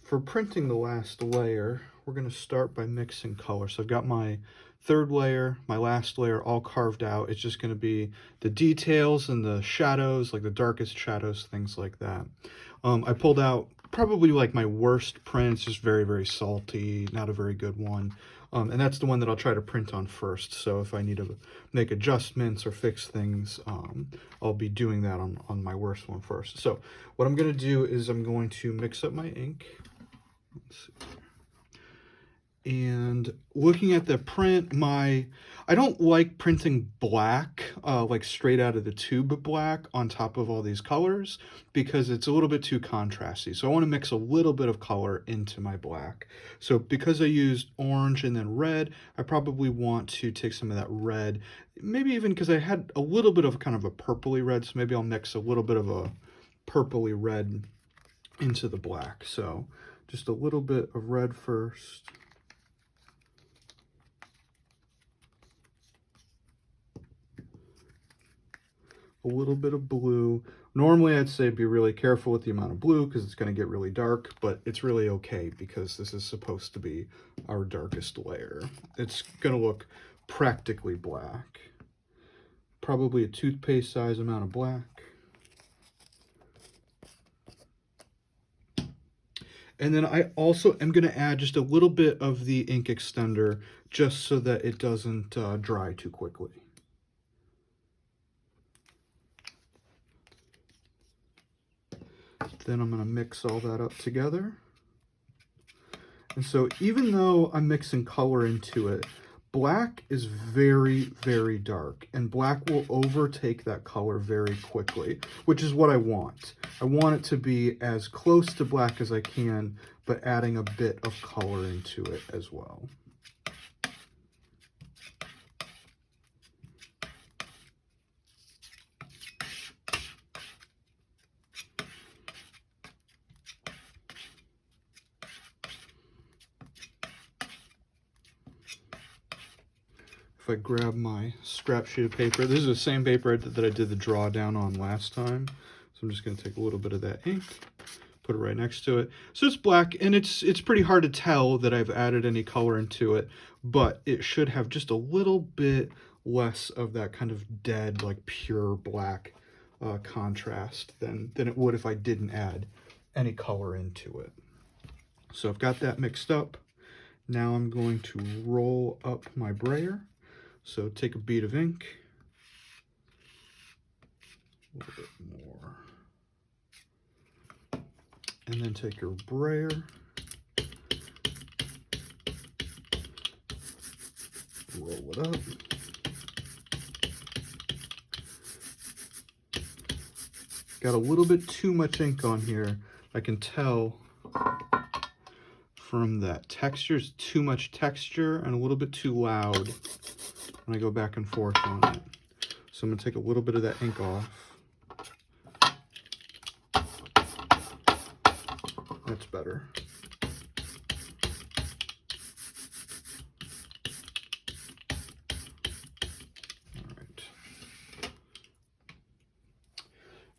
For printing the last layer, we're going to start by mixing color. So I've got my third layer, my last layer all carved out. It's just going to be the details and the shadows, like the darkest shadows, things like that. I pulled out probably like my worst print. It's just very, very salty, not a very good one. And that's the one that I'll try to print on first. So if I need to make adjustments or fix things, I'll be doing that on my worst one first. So what I'm going to do is I'm going to mix up my ink. Let's see. And looking at the print, I don't like printing black, like straight out of the tube black on top of all these colors, because it's a little bit too contrasty. So I want to mix a little bit of color into my black. So because I used orange and then red, I probably want to take some of that red, maybe even because I had a little bit of kind of a purpley red, so maybe I'll mix a little bit of a purpley red into the black. So just a little bit of red first. A little bit of blue. Normally I'd say be really careful with the amount of blue because it's going to get really dark, but it's really okay because this is supposed to be our darkest layer. It's going to look practically black. Probably a toothpaste size amount of black. And then I also am going to add just a little bit of the ink extender just so that it doesn't dry too quickly. Then I'm going to mix all that up together. And so even though I'm mixing color into it, black is very, very dark, and black will overtake that color very quickly, which is what I want. I want it to be as close to black as I can, but adding a bit of color into it as well. If I grab my scrap sheet of paper, this is the same paper that I did the drawdown on last time. So I'm just going to take a little bit of that ink, put it right next to it. So it's black, and it's pretty hard to tell that I've added any color into it, but it should have just a little bit less of that kind of dead, like pure black contrast than it would if I didn't add any color into it. So I've got that mixed up. Now I'm going to roll up my brayer. So take a bead of ink, a little bit more, and then take your brayer, roll it up, got a little bit too much ink on here. I can tell from that texture, it's too much texture and a little bit too loud when I go back and forth on it. So I'm going to take a little bit of that ink off. That's better. All right.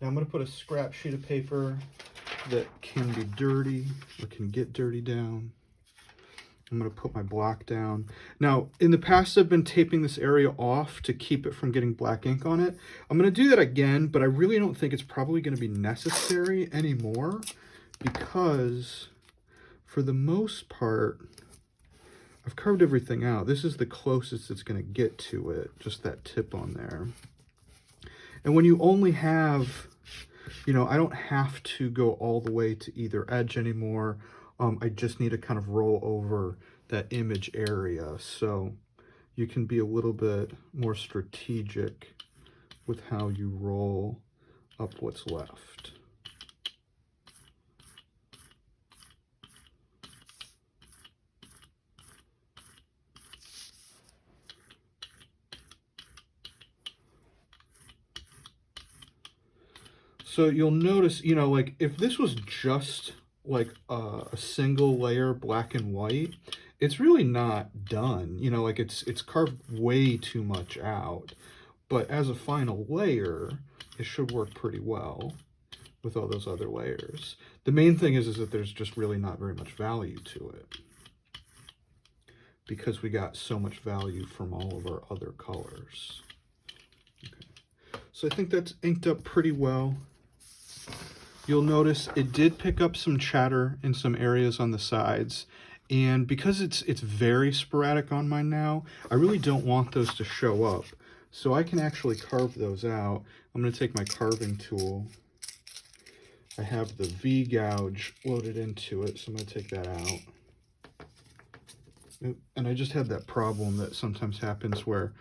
Now I'm going to put a scrap sheet of paper that can be dirty or can get dirty down. I'm going to put my block down. Now, in the past, I've been taping this area off to keep it from getting black ink on it. I'm going to do that again, but I really don't think it's probably going to be necessary anymore because for the most part, I've carved everything out. This is the closest it's going to get to it, just that tip on there. And when you only have, you know, I don't have to go all the way to either edge anymore. I just need to kind of roll over that image area. So you can be a little bit more strategic with how you roll up what's left. So you'll notice, you know, like if this was just like a single layer black and white, it's really not done. You know, like it's carved way too much out. But as a final layer, it should work pretty well. with all those other layers. The main thing is that there's just really not very much value to it, because we got so much value from all of our other colors. Okay. So I think that's inked up pretty well. You'll notice it did pick up some chatter in some areas on the sides, and because it's very sporadic on mine now, I really don't want those to show up. So I can actually carve those out. I'm going to take my carving tool. I have the V-gouge loaded into it, so I'm going to take that out. And I just had that problem that sometimes happens where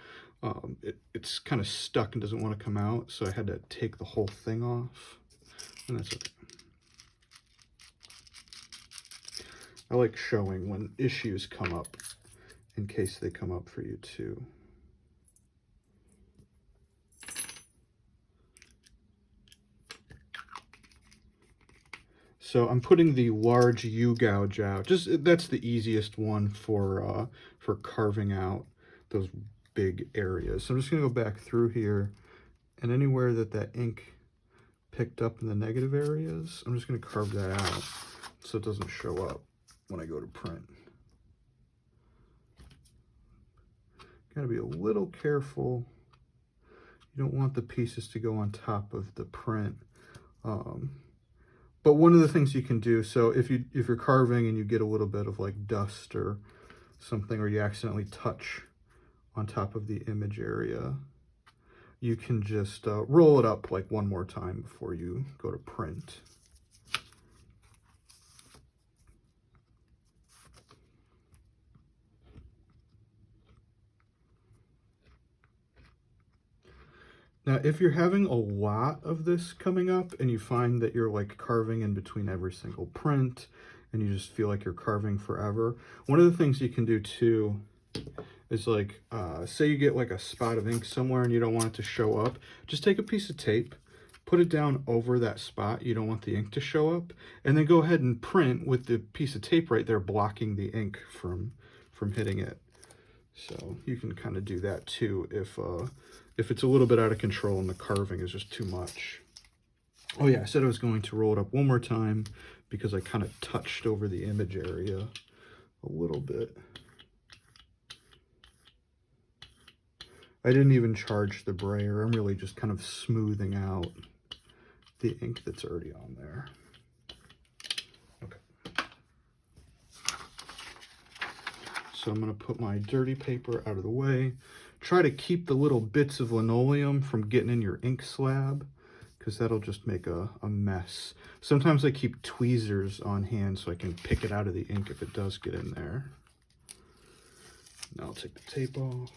it's kind of stuck and doesn't want to come out, so I had to take the whole thing off, and that's okay. I like showing when issues come up in case they come up for you too. So I'm putting the large U-gouge out. That's the easiest one for carving out those big areas. So I'm just gonna go back through here, and anywhere that ink picked up in the negative areas, I'm just gonna carve that out so it doesn't show up when I go to print. Gotta be a little careful. You don't want the pieces to go on top of the print. But one of the things you can do, so if you're carving and you get a little bit of like dust or something, or you accidentally touch on top of the image area, you can just roll it up like one more time before you go to print. Now, if you're having a lot of this coming up and you find that you're like carving in between every single print and you just feel like you're carving forever, one of the things you can do too is like, say you get like a spot of ink somewhere and you don't want it to show up, just take a piece of tape, put it down over that spot you don't want the ink to show up, and then go ahead and print with the piece of tape right there blocking the ink from hitting it. So you can kind of do that too if it's a little bit out of control and the carving is just too much. Oh yeah, I said I was going to roll it up one more time because I kind of touched over the image area a little bit. I didn't even charge the brayer. I'm really just kind of smoothing out the ink that's already on there. Okay. So I'm going to put my dirty paper out of the way. Try to keep the little bits of linoleum from getting in your ink slab, because that'll just make a mess. Sometimes I keep tweezers on hand so I can pick it out of the ink if it does get in there. Now I'll take the tape off.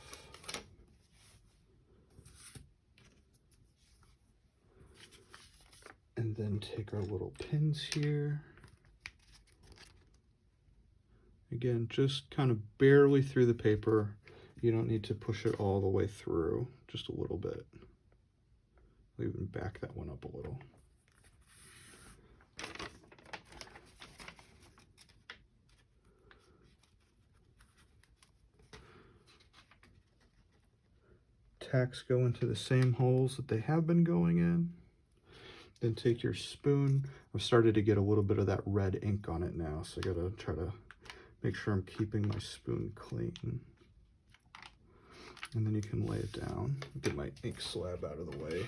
And then take our little pins here. Again, just kind of barely through the paper. You don't need to push it all the way through, just a little bit. I'll even back that one up a little. Tacks go into the same holes that they have been going in. Then take your spoon. I've started to get a little bit of that red ink on it now, so I gotta try to make sure I'm keeping my spoon clean. And then you can lay it down. Get my ink slab out of the way.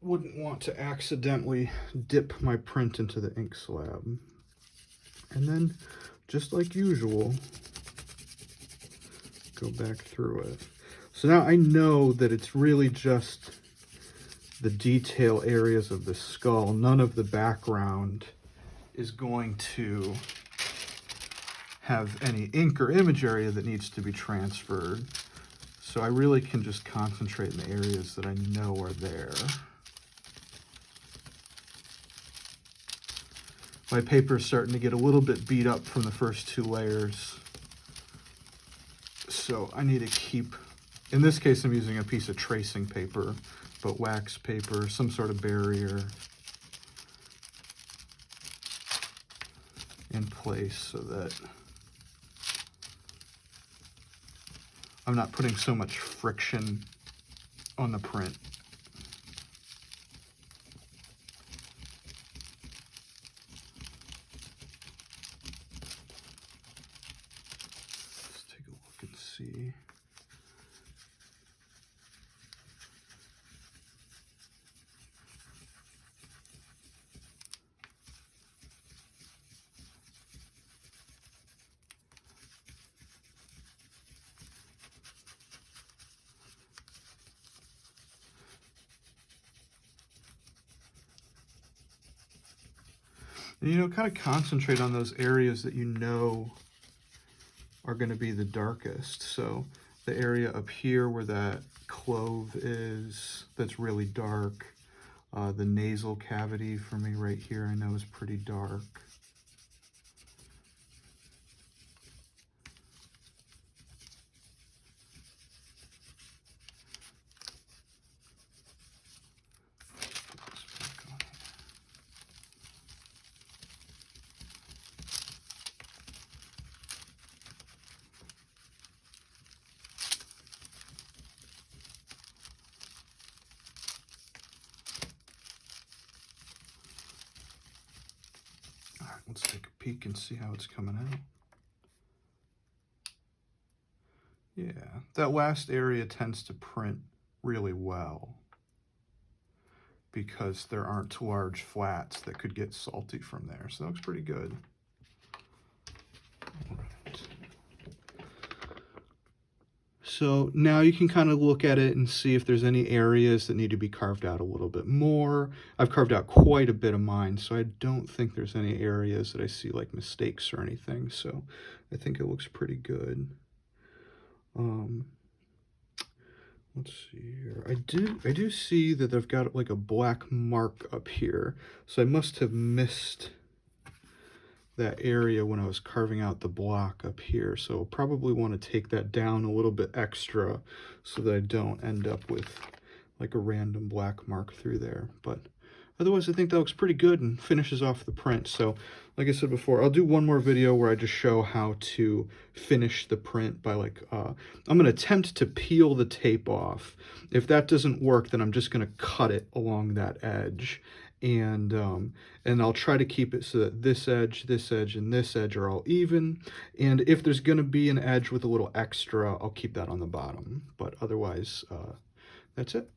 Wouldn't want to accidentally dip my print into the ink slab. And then, just like usual, go back through it. So now I know that it's really just the detail areas of the skull. None of the background is going to have any ink or image area that needs to be transferred. So I really can just concentrate in the areas that I know are there. My paper is starting to get a little bit beat up from the first two layers. So I need to keep, in this case I'm using a piece of tracing paper, but wax paper, some sort of barrier in place so that I'm not putting so much friction on the print. see. And, you know, kind of concentrate on those areas that you know are going to be the darkest. So the area up here where that clove is, that's really dark. The nasal cavity for me right here, I know is pretty dark. Let's take a peek and see how it's coming out. Yeah, that last area tends to print really well because there aren't large flats that could get salty from there. So that looks pretty good. All right. So now you can kind of look at it and see if there's any areas that need to be carved out a little bit more. I've carved out quite a bit of mine, so I don't think there's any areas that I see like mistakes or anything. So I think it looks pretty good. Let's see here. I do see that I've got like a black mark up here. So I must have missed that area when I was carving out the block up here. So I'll probably want to take that down a little bit extra so that I don't end up with like a random black mark through there. But otherwise, I think that looks pretty good and finishes off the print. So like I said before, I'll do one more video where I just show how to finish the print by like, I'm going to attempt to peel the tape off. If that doesn't work, then I'm just going to cut it along that edge. And I'll try to keep it so that this edge, and this edge are all even. And if there's going to be an edge with a little extra, I'll keep that on the bottom. But otherwise, that's it.